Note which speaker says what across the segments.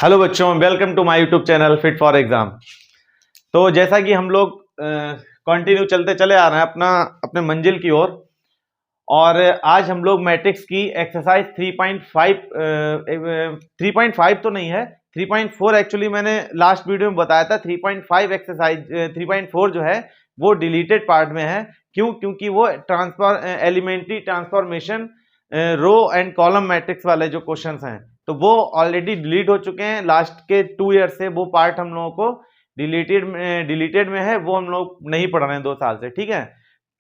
Speaker 1: Hello बच्चों, welcome to my YouTube channel fit for exam. तो जैसा कि हम लोग कंटिन्यू चलते चले आ रहे हैं अपने मंजिल की ओर। और आज हम लोग मैट्रिक्स की एक्सरसाइज 3.5 3.5 तो नहीं है, 3.4 एक्चुअली मैंने लास्ट वीडियो में बताया था। 3.5 एक्सरसाइज 3.4 जो है वो डिलीटेड पार्ट में है। क्योंकि वो elementary transformation row and column matrix वाले जो क्वेश्चंस हैं तो वो ऑलरेडी डिलीट हो चुके हैं। लास्ट के 2 ईयर से वो पार्ट हम लोगों को डिलीटेड में है, वो हम लोग नहीं पढ़ रहे हैं 2 साल से, ठीक है।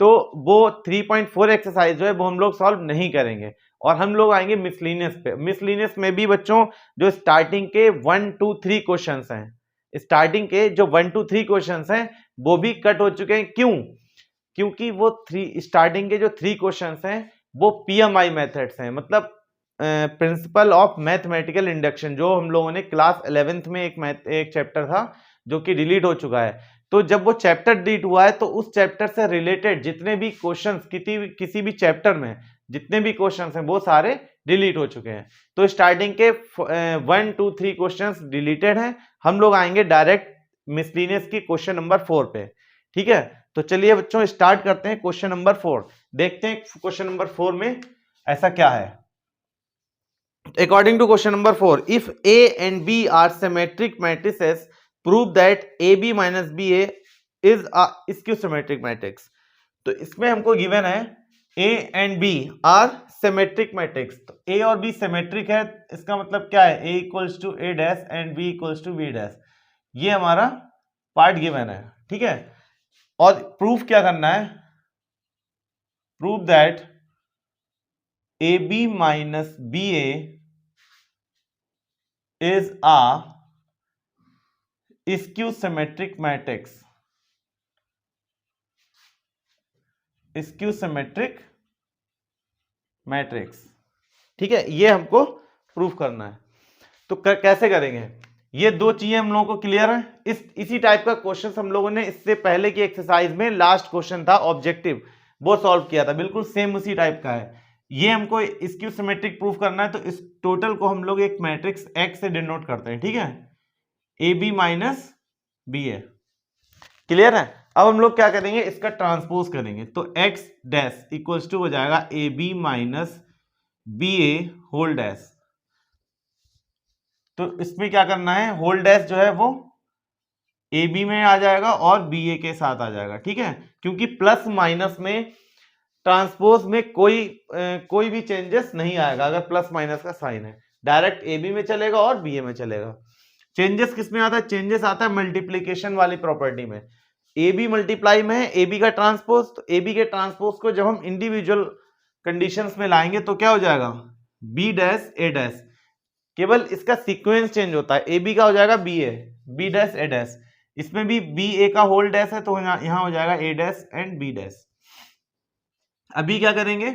Speaker 1: तो वो 3.4 एक्सरसाइज जो है वो हम लोग सॉल्व नहीं करेंगे और हम लोग आएंगे मिसलिनियस पे। मिसलिनियस में भी बच्चों जो स्टार्टिंग के 1 2 3 क्वेश्चंस हैं, स्टार्टिंग के जो 1 2 3 क्वेश्चंस हैं वो भी कट हो चुके हैं। क्योंकि वो स्टार्टिंग के जो 3 क्वेश्चंस हैं वो पीएमआई मेथड्स हैं, मतलब प्रिंसिपल ऑफ मैथमेटिकल इंडक्शन, जो हम लोगों ने क्लास 11th में एक चैप्टर था जो कि डिलीट हो चुका है। तो जब वो चैप्टर डिलीट हुआ है तो उस चैप्टर से रिलेटेड जितने भी क्वेश्चंस किसी भी चैप्टर में जितने भी क्वेश्चंस हैं वो सारे डिलीट हो चुके हैं। तो स्टार्टिंग के 1 2 3 क्वेश्चंस डिलीटेड हैं। हम लोग आएंगे डायरेक्ट मिसलिनियस की क्वेश्चन नंबर 4 पे, ठीक है। तो चलिए बच्चों स्टार्ट करते हैं क्वेश्चन नंबर 4। देखते हैं क्वेश्चन नंबर 4 में ऐसा क्या है। According to question number 4, if A and B are symmetric matrices, prove that AB minus BA is a skew-symmetric matrix। तो इसमें हमको गिवन है A and B are symmetric matrix। तो A और B सिमेट्रिक है, इसका मतलब क्या है? A equals to A dash and B equals to B dash. ये हमारा पार्ट गिवन है, ठीक है। और प्रूफ क्या करना है? Prove that AB minus BA is a skew symmetric matrix। skew symmetric matrix, ठीक है। ये हमको प्रूफ करना है। तो कैसे करेंगे? ये दो चीजें हम लोगों को क्लियर है। इसी टाइप का क्वेश्चन हम लोगों ने इससे पहले की एक्सरसाइज में, लास्ट क्वेश्चन था ऑब्जेक्टिव, वो सॉल्व किया था, बिल्कुल सेम उसी टाइप का है। ये हमको स्क्यू सिमेट्रिक प्रूफ करना है। तो इस टोटल को हम लोग एक मैट्रिक्स एक्स से डिनोट करते हैं, ठीक है। A B minus B A, clear है। अब हम लोग क्या करेंगे? इसका ट्रांसपोज करेंगे। तो एक्स डैश इक्वल्स टू हो जाएगा A B minus B A whole dash. तो इसमें क्या करना है? होल डैश जो है वो ए बी में आ जाएगा और बी ए के साथ आ जाएगा, ठीक है। क्योंकि प्लस माइनस में ट्रांसपोज में कोई भी चेंजेस नहीं आएगा। अगर प्लस माइनस का साइन है, डायरेक्ट ए बी में चलेगा और बी ए में चलेगा। चेंजेस किस में आता है? चेंजेस आता है मल्टीप्लीकेशन वाली प्रॉपर्टी में। ए बी मल्टीप्लाई में है ए बी का ट्रांसपोज, तो ए बी के ट्रांसपोज को जब हम इंडिविजुअल कंडीशंस में लाएंगे तो क्या हो जाएगा? बी डैश ए डैश। केवल इसका सीक्वेंस चेंज होता है। ए बी का हो जाएगा बी ए, बी डैश ए डैश। इसमें भी बी ए का होल डैश है तो यहां हो जाएगा ए डैश एंड बी डैश। अभी क्या करेंगे?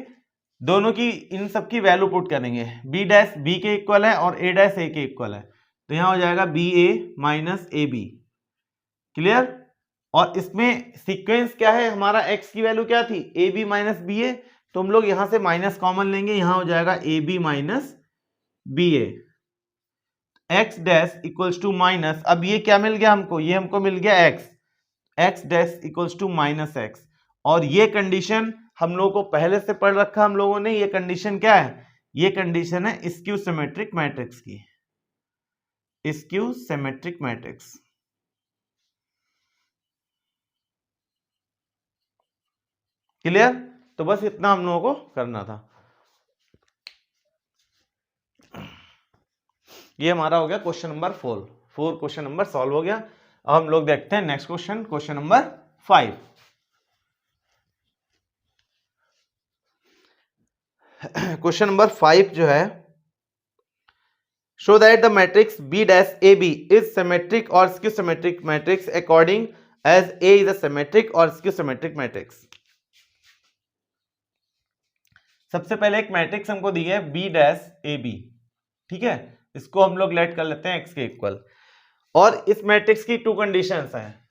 Speaker 1: दोनों की, इन सब की वैल्यू पुट करेंगे। बी डैश बी के इक्वल है और ए डैश ए के इक्वल है, तो यहां हो जाएगा B A minus A B, clear. और इसमें सीक्वेंस क्या है हमारा? एक्स की वैल्यू क्या थी? ए बी माइनस बी ए, तो हम लोग यहां से माइनस कॉमन लेंगे, यहां हो जाएगा A B minus B A. X dash equals to minus, अब ये क्या मिल गया हमको? ये हमको मिल गया X, X dash equals to minus X. और ये कंडीशन हम लोगों को पहले से पढ़ रखा हम लोगों ने। ये कंडीशन क्या है? ये कंडीशन है स्क्यू सिमेट्रिक मैट्रिक्स की, स्क्यू सिमेट्रिक मैट्रिक्स, क्लियर। तो बस इतना हम लोगों को करना था। ये हमारा हो गया question number 4। Question number solve हो गया। अब हम लोग देखते हैं next question, question number 5। Question number 5 जो है, show that the matrix B dash A B is symmetric और skew symmetric matrix according as A is a symmetric और स्क्यू सिमेट्रिक मैट्रिक्स। सबसे पहले एक मैट्रिक्स हमको दी है बी डैश ए बी, ठीक है। इसको हम लोग लेट कर लेते हैं एक्स के इक्वल। और इस मैट्रिक्स की 2 कंडीशंस हैं।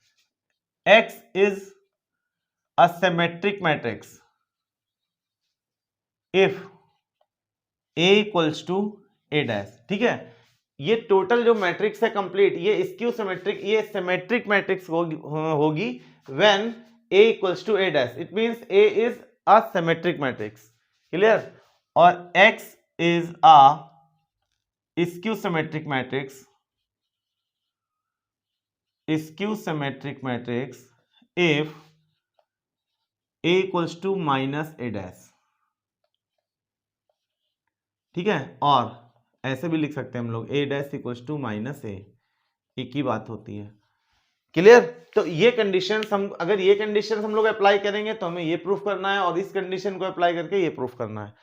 Speaker 1: X is a symmetric matrix if A equals to A dash, ठीक है। ये टोटल जो मैट्रिक्स है कंप्लीट, ये स्क्यू सिमेट्रिक, ये सिमेट्रिक मैट्रिक्स होगी when A equals to A dash, it means A is a symmetric matrix, clear. और X is a skew symmetric matrix, skew symmetric matrix if A equals to minus A dash, ठीक है। और ऐसे भी लिख सकते हैं हम लोग A dash equals to minus A, एक ही बात होती है, क्लियर। तो ये कंडीशंस हम, अगर ये कंडीशंस हम लोग अप्लाई करेंगे तो हमें ये प्रूफ करना है, और इस कंडीशन को अप्लाई करके ये प्रूफ करना है।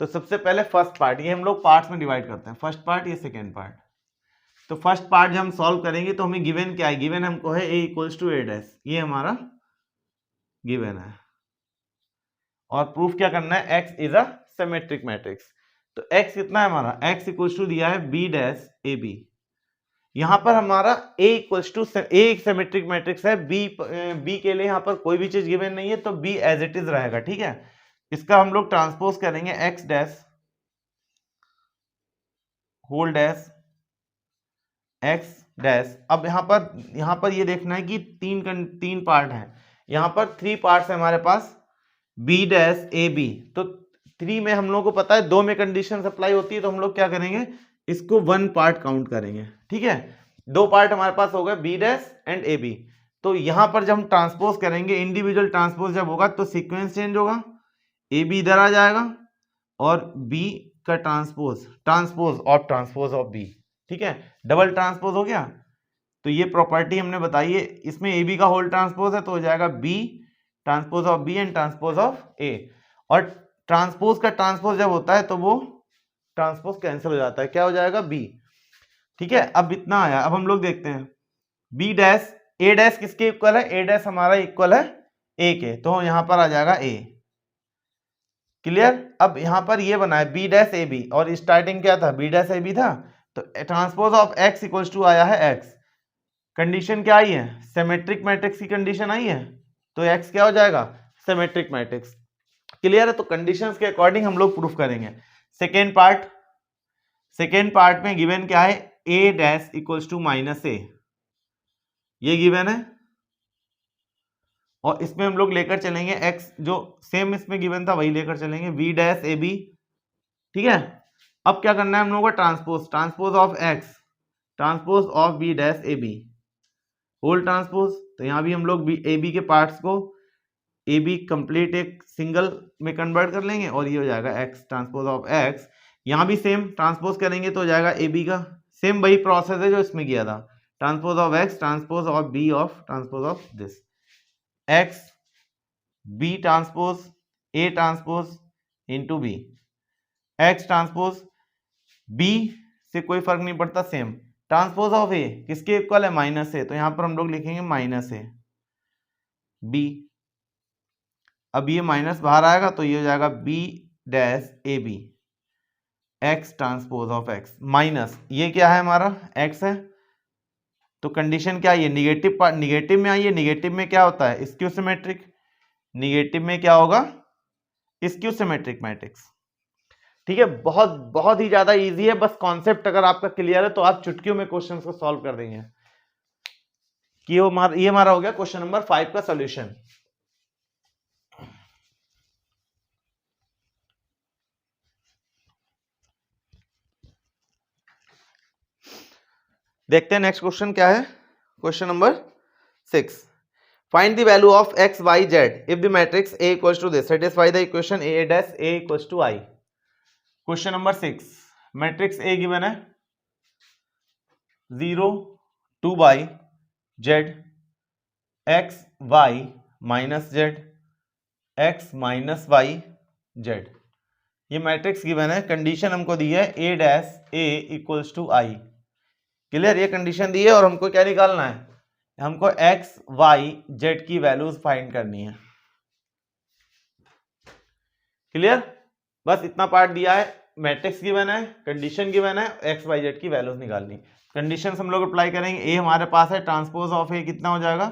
Speaker 1: तो सबसे पहले फर्स्ट पार्ट, ये हम लोग पार्ट्स में डिवाइड करते हैं, फर्स्ट पार्ट ये सेकेंड पार्ट। तो फर्स्ट पार्ट जब हम सॉल्व करेंगे तो हमें गिवन क्या है, गिवन हमको है A equals to A dash, ये हमारा गिवन है। और प्रूफ क्या करना है, X is a symmetric matrix. तो X कितना है हमारा, X इक्वल्स टू दिया है B डैश AB। यहां पर हमारा A इक्वल्स टू, A एक सिमेट्रिक मैट्रिक्स है, B के लिए यहां पर कोई भी चीज गिवन नहीं है, तो B एज इट इज रहेगा, ठीक है। इसका हम लोग ट्रांसपोज करेंगे X dash whole dash X dash. अब यहां पर ये देखना है कि तीन पार्ट है, यहां पर 3 पार्ट्स है हमारे पास, B डैश AB। तो 3 में हम लोग को पता है 2 में कंडीशन अप्लाई होती है, तो हम लोग क्या करेंगे, इसको 1 पार्ट काउंट करेंगे, ठीक है। 2 पार्ट हमारे पास हो गए B डैश एंड AB। तो यहां पर जब हम ट्रांसपोज करेंगे, इंडिविजुअल ट्रांसपोज जब होगा तो सीक्वेंस चेंज होगा, AB इधर आ जाएगा और B का ट्रांसपोज ऑफ B, ठीक है, डबल ट्रांसपोज हो गया। तो ये प्रॉपर्टी हमने बताई है, इसमें AB का होल ट्रांसपोज है तो हो जाएगा B transpose of B and transpose of A। और ट्रांसपोज का ट्रांसपोज जब होता है तो वो ट्रांसपोज कैंसिल हो जाता है, क्या हो जाएगा B, ठीक है। अब इतना आया, अब हम लोग देखते हैं B डैश A डैश किसके इक्वल है, A डैश हमारा इक्वल है A के, तो यहां पर आ जाएगा A, क्लियर। अब यहां पर ये बना है B डैश AB, और स्टार्टिंग क्या था, B डैश AB था, तो transpose of X equals to आया है X। कंडीशन क्या आई है, सिमेट्रिक मैट्रिक्स की कंडीशन आई है, तो X क्या हो जाएगा, सिमेट्रिक मैट्रिक्स, क्लियर है। तो कंडीशंस के अकॉर्डिंग हम लोग प्रूफ करेंगे। सेकेंड पार्ट में गिवन क्या है, A dash equals to minus A, ये गिवन है। और इसमें हम लोग लेकर चलेंगे X, जो सेम इसमें गिवन था वही लेकर चलेंगे, B डैश AB, ठीक है। अब क्या करना है हम लोगों को, transpose of X transpose of B dash AB whole transpose. तो यहां भी हम लोग AB के पार्ट्स को AB कंप्लीट एक सिंगल में कन्वर्ट कर लेंगे, और ये हो जाएगा X ट्रांसपोज ऑफ X। यहां भी सेम ट्रांसपोज करेंगे तो हो जाएगा AB का, सेम वही प्रोसेस है जो इसमें किया था, transpose of X transpose of B of transpose of this, X B transpose A transpose into B, X transpose B से कोई फर्क नहीं पड़ता, सेम ट्रांसपोज ऑफ A किसके इक्वल है, माइनस A, तो यहां पर हम लोग लिखेंगे माइनस A B। अब ये माइनस बाहर आएगा तो ये हो जाएगा B dash AB, X transpose of X minus, ये क्या है हमारा X है। तो कंडीशन क्या है, निगेटिव में आइए, निगेटिव में क्या होता है, स्क्यू सिमेट्रिक, निगेटिव में क्या होगा, स्क्यू सिमेट्रिक मैट्रिक्स, ठीक है। बहुत बहुत ही ज्यादा इजी है, बस कॉन्सेप्ट अगर आपका क्लियर है तो आप चुटकियों में क्वेश्चन को सॉल्व कर देंगे। कि ये हमारा हो गया क्वेश्चन नंबर 5 का सॉल्यूशन। देखते हैं नेक्स्ट क्वेश्चन क्या है, question number 6। Find the value of x y z if the matrix A equals to this, satisfy the equation A dash A equals to I। Question number 6, matrix A given है 0 2 by z x y minus z x minus y z, ये matrix given है। Condition हमको दी है A dash A equals to I, clear. ये condition दी है और हमको क्या निकालना है, हमको x y z की वैल्यूज फाइंड करनी है, क्लियर। बस इतना पार्ट दिया है, मैट्रिक्स गिवन है, कंडीशन गिवन है, x y z की वैल्यूज निकालनी। कंडीशंस हम लोग अप्लाई करेंगे, A हमारे पास है, ट्रांसपोज ऑफ A कितना हो जाएगा,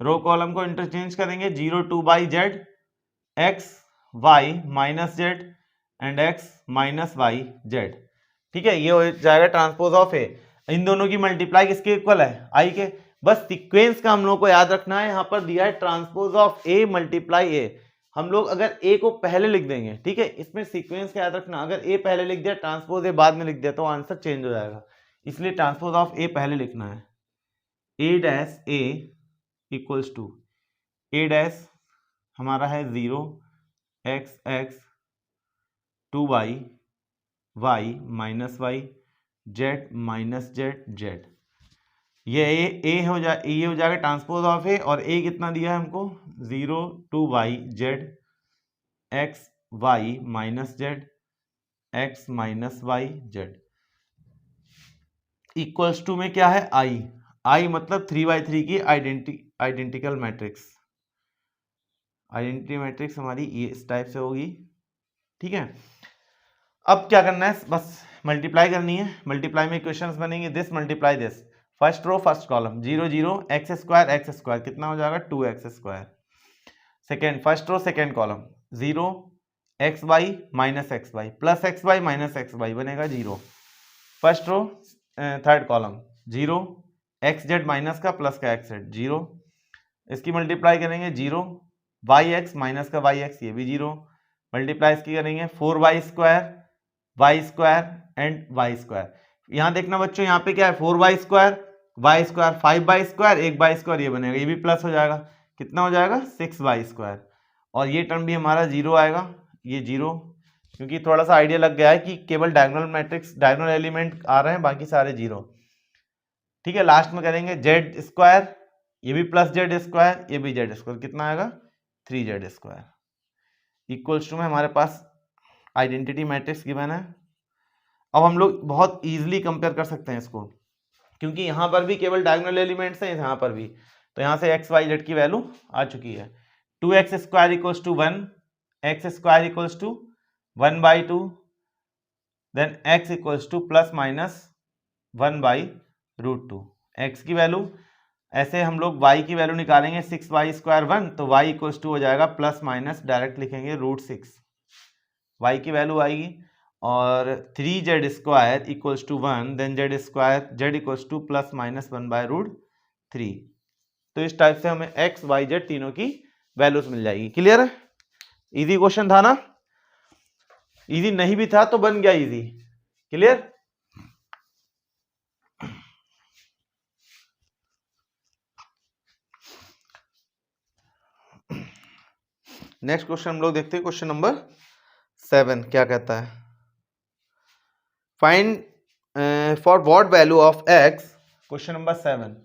Speaker 1: रो कॉलम को इंटरचेंज करेंगे, 0 2 by z x y minus z and x minus y z, ठीक है, ये हो जाएगा ट्रांसपोज ऑफ ए। इन दोनों की मल्टीप्लाई किसके इक्वल है, आई के। बस सीक्वेंस का हम लोग को याद रखना है, यहां पर दिया है ट्रांसपोज ऑफ ए मल्टीप्लाई ए। हम लोग अगर ए को पहले लिख देंगे, ठीक है, इसमें सीक्वेंस का याद रखना, अगर ए पहले लिख दिया, ट्रांसपोज ए बाद में लिख दिया, तो आंसर चेंज हो जाएगा। इसलिए ट्रांसपोज ऑफ ए पहले लिखना है। A dash A equals to, A dash हमारा है 0 x x 2y y minus y z minus z z. ये हो जाएगा ट्रांसपोज ऑफ ए, और ए कितना दिया है हमको 0 2y z x y minus z x minus y z equals to में क्या है आई। आई मतलब 3/3 की आइडेंटिकल मैट्रिक्स। आइडेंटिटी मैट्रिक्स हमारी ये इस टाइप से होगी, ठीक है। अब क्या करना है, बस मल्टीप्लाई करनी है। मल्टीप्लाई में इक्वेशंस बनेंगे, this multiply this, first row first column 0 0 x square कितना हो जाएगा 2x²। Second first row second column 0 x y minus x y plus x y minus x y बनेगा 0। First row third column 0 x z minus का plus का x z 0। इसकी multiply करेंगे 0 y x minus का y x, ये भी 0। Multiply इसकी करेंगे 4y² y² एंड y²। यहाँ देखना बच्चों, यहाँ पे क्या है 4y² y², 5y², 1y², ये बनेगा, ये भी प्लस हो जाएगा, कितना हो जाएगा 6y²। और ये टर्म भी हमारा 0 आएगा, ये 0, क्योंकि थोड़ा सा आइडिया लग गया है कि केवल डायगोनल मैट्रिक्स डायगोनल एलिमेंट आ रहे हैं, बाकी सारे 0, ठीक है। लास्ट में करेंगे z², ये भी प्लस z², ये भी z², कितना आएगा 3z² इक्वल्स टू में हमारे पास आइडेंटिटी मैट्रिक्स गिवन है। अब हम लोग बहुत इजीली कंपेयर कर सकते हैं इसको, क्योंकि यहाँ पर भी केवल डायगोनल एलिमेंट्स हैं, यहाँ पर भी, तो यहाँ से x y z की वैल्यू आ चुकी है। 2x² equals to 1, x² equals to 1/2, then x equals to plus minus 1/√2। x की वैल्यू ऐसे हम लोग y की वैल्यू निकालेंगे 6y² 1, तो y इक्वल्स टू हो जाएगा प्लस माइनस, डायरेक्ट लिखेंगे √6, y की वैल्यू आएगी। और 3z² equals to 1, then z equals to plus minus 1/√3। तो इस टाइप से हमें x y z तीनों की वैल्यूज मिल जाएगी। क्लियर है, इजी क्वेश्चन था ना, इजी नहीं भी था तो बन गया इजी। क्लियर, नेक्स्ट क्वेश्चन हम लोग देखते हैं, क्वेश्चन नंबर 7 क्या कहता है, find for what value of x, question number 7,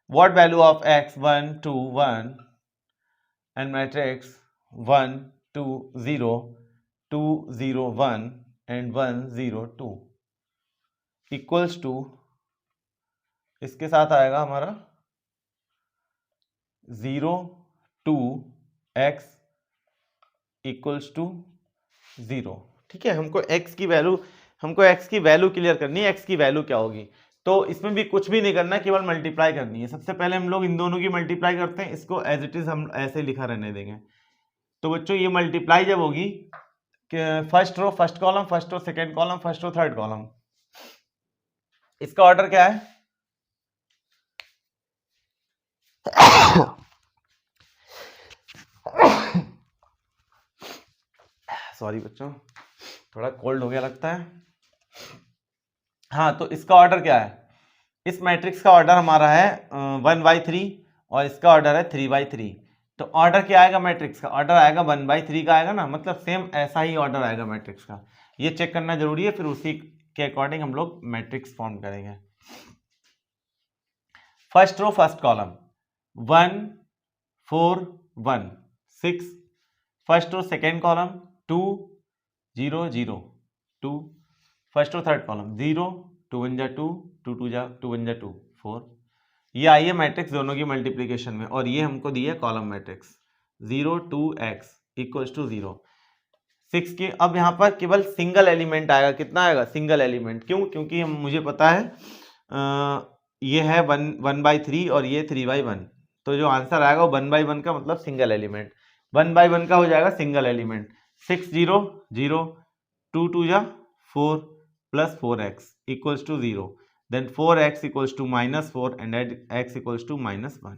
Speaker 1: what value of x 1 2 1 and matrix 1 2 0 2 0 1 and 1 0 2 equals to, इसके साथ आएगा हमारा 0 2 x इक्वल्स टू 0, ठीक है। हमको x की वैल्यू क्लियर करनी है, x की वैल्यू क्या होगी। तो इसमें भी कुछ भी नहीं करना है, केवल मल्टीप्लाई करनी है। सबसे पहले हम लोग इन दोनों की मल्टीप्लाई करते हैं, इसको एज इट इज हम ऐसे लिखा रहने देंगे। तो बच्चों ये मल्टीप्लाई जब होगी, first row first column, first row second column, first row third column, इसका ऑर्डर क्या है सॉरी बच्चों, थोड़ा कोल्ड हो गया लगता है। हाँ, तो इसका ऑर्डर क्या है, इस मैट्रिक्स का ऑर्डर हमारा है 1/3 और इसका ऑर्डर है 3/3। तो ऑर्डर क्या आएगा मैट्रिक्स का, ऑर्डर आएगा 1/3 का आएगा ना, मतलब सेम ऐसा ही ऑर्डर आएगा मैट्रिक्स का। ये चेक करना जरूरी है, फिर उसी के अकॉर्डिंग हम लोग मैट्रिक्स फॉर्म करेंगे। First row first column 1 4 1 6, first row second column 2 0 0 2, first row third column 0 2 1 जा 2 2 2 जा 2 1 जा 2 4। ये आई है मैट्रिक्स दोनों की मल्टीप्लिकेशन में, और ये हमको दी है column matrix 0 2 x equals to 0 6 के। अब यहाँ पर केवल सिंगल एलिमेंट आएगा, कितना आएगा सिंगल एलिमेंट, क्यों, क्योंकि मुझे पता है ये है 1/3 और ये 3/1, तो जो आंसर आएगा वो 1/1 का मतलब सिंगल एलिमेंट, 1/1 का हो जाएगा सिंगल एलिमेंट। 6 0 0 2 2 जा 4 plus 4x equals to 0, then 4x equals to -4 and x equals to -1।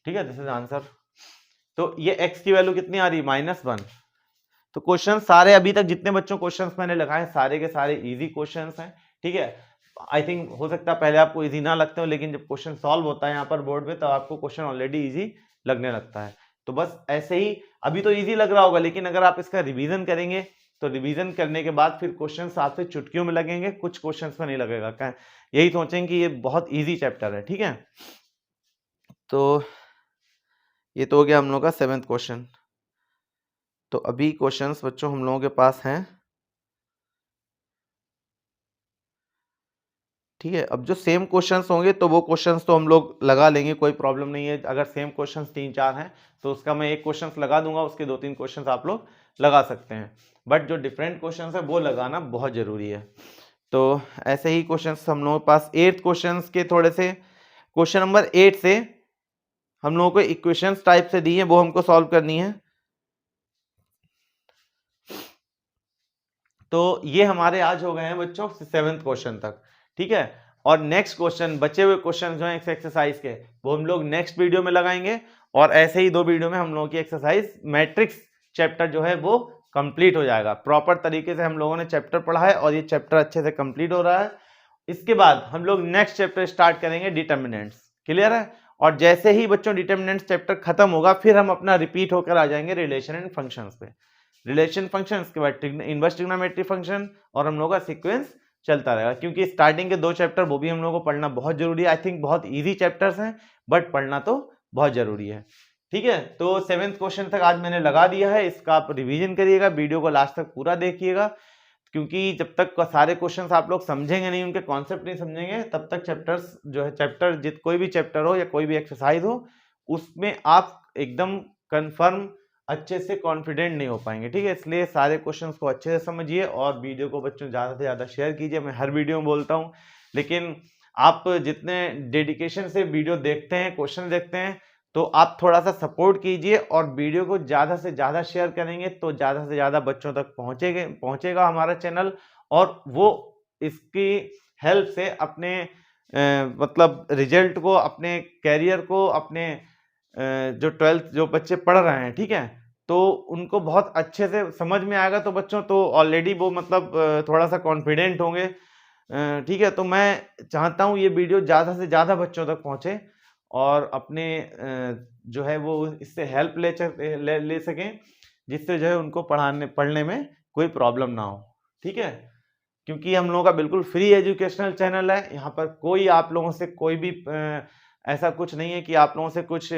Speaker 1: ठीक है, दिस इज आंसर। तो ये x की वैल्यू कितनी आ रही है? -1। तो क्वेश्चन सारे अभी तक जितने बच्चों क्वेश्चंस मैंने लगाए सारे के सारे इजी क्वेश्चंस हैं। ठीक है, आई थिंक हो सकता है पहले आपको इजी ना लगते हो, लेकिन जब क्वेश्चन सॉल्व होता है यहाँ पर बोर्ड पे तब आपको क्वेश्चन ऑलरेडी इजी लगने लगता है। तो बस ऐसे ही अभी तो इजी लग रहा होगा, लेकिन अगर आप इसका रिवीजन करेंगे तो रिवीजन करने के बाद फिर क्वेश्चन आपसे चुटकियों में लगेंगे, कुछ क्वेश्चन में नहीं लगेगा, यही सोचेंगे कि ये बहुत ईजी चैप्टर है। ठीक है, तो ये तो हो गया हम लोग का 7th क्वेश्चन। तो अभी क्वेश्चंस बच्चों हम लोगों के पास हैं। ठीक है, अब जो सेम क्वेश्चंस होंगे तो वो क्वेश्चंस तो हम लोग लगा लेंगे, कोई प्रॉब्लम नहीं है। अगर सेम क्वेश्चंस 3-4 हैं तो उसका मैं एक क्वेश्चंस लगा दूंगा, उसके 2-3 क्वेश्चंस आप लोग लगा सकते हैं, बट जो डिफरेंट क्वेश्चंस है वो लगाना बहुत जरूरी है। तो ऐसे ही क्वेश्चंस हम लोगों के पास 8th क्वेश्चंस के थोड़े से क्वेश्चन नंबर 8 से हम लोगों को इक्वेशंस टाइप से दी है, वो हमको सॉल्व करनी है। तो ये हमारे आज हो गए हैं बच्चों 7th क्वेश्चन तक। ठीक है, और नेक्स्ट क्वेश्चन, बचे हुए क्वेश्चन जो हैं इस एक्सरसाइज के, वो हम लोग नेक्स्ट वीडियो में लगाएंगे, और ऐसे ही 2 वीडियो में हम लोगों की एक्सरसाइज मैट्रिक्स चैप्टर जो है वो कंप्लीट हो जाएगा। प्रॉपर तरीके से हम लोगों ने चैप्टर पढ़ा है और ये चैप्टर अच्छे से कंप्लीट हो रहा है। इसके बाद हम लोग नेक्स्ट चैप्टर स्टार्ट करेंगे डिटर्मिनेंट्स। क्लियर है? और जैसे ही बच्चों डिटर्मिनेंट्स चैप्टर खत्म होगा फिर हम अपना रिपीट होकर आ जाएंगे रिलेशन एंड फंक्शंस पे। रिलेशन फंक्शन के बाद इनवर्स ट्रिग्नोमेट्री फंक्शन, और हम लोग का सीक्वेंस चलता रहेगा, क्योंकि स्टार्टिंग के 2 चैप्टर वो भी हम लोगों को पढ़ना बहुत जरूरी है। आई थिंक बहुत इजी चैप्टर्स हैं, बट पढ़ना तो बहुत जरूरी है। ठीक है, तो 7th क्वेश्चन तक आज मैंने लगा दिया है, इसका आप रिवीजन करिएगा, वीडियो को लास्ट तक पूरा देखिएगा, क्योंकि जब तक सारे क्वेश्चंस आप लोग समझेंगे नहीं, उनके कॉन्सेप्ट नहीं समझेंगे, तब तक चैप्टर्स जो है कोई भी चैप्टर हो या कोई भी एक्सरसाइज हो, उसमें आप एकदम कंफर्म अच्छे से कॉन्फिडेंट नहीं हो पाएंगे। ठीक है, इसलिए सारे क्वेश्चंस को अच्छे से समझिए और वीडियो को बच्चों ज़्यादा से ज़्यादा शेयर कीजिए। मैं हर वीडियो में बोलता हूँ, लेकिन आप जितने डेडिकेशन से वीडियो देखते हैं, क्वेश्चन देखते हैं, तो आप थोड़ा सा सपोर्ट कीजिए और वीडियो को ज़्यादा से ज़्यादा शेयर करेंगे तो ज़्यादा से ज़्यादा बच्चों तक पहुँचेगा हमारा चैनल, और वो इसकी हेल्प से अपने मतलब रिजल्ट को, अपने कैरियर को, अपने जो 12th जो बच्चे पढ़ रहे हैं, ठीक है, तो उनको बहुत अच्छे से समझ में आएगा। तो बच्चों तो ऑलरेडी वो मतलब थोड़ा सा कॉन्फिडेंट होंगे। ठीक है, तो मैं चाहता हूँ ये वीडियो ज़्यादा से ज़्यादा बच्चों तक पहुँचे और अपने जो है वो इससे हेल्प ले सकें, जिससे जो है उनको पढ़ने में कोई प्रॉब्लम ना हो। ठीक है, क्योंकि हम लोगों का बिल्कुल फ्री एजुकेशनल चैनल है, यहाँ पर कोई आप लोगों से कोई भी ऐसा कुछ नहीं है कि आप लोगों से कुछ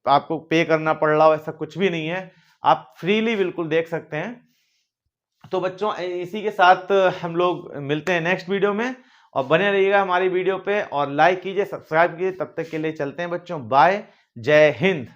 Speaker 1: आपको पे करना पड़ रहा हो, ऐसा कुछ भी नहीं है, आप फ्रीली बिल्कुल देख सकते हैं। तो बच्चों इसी के साथ हम लोग मिलते हैं नेक्स्ट वीडियो में, और बने रहिएगा हमारी वीडियो पे और लाइक कीजिए, सब्सक्राइब कीजिए। तब तक के लिए चलते हैं बच्चों, बाय, जय हिंद।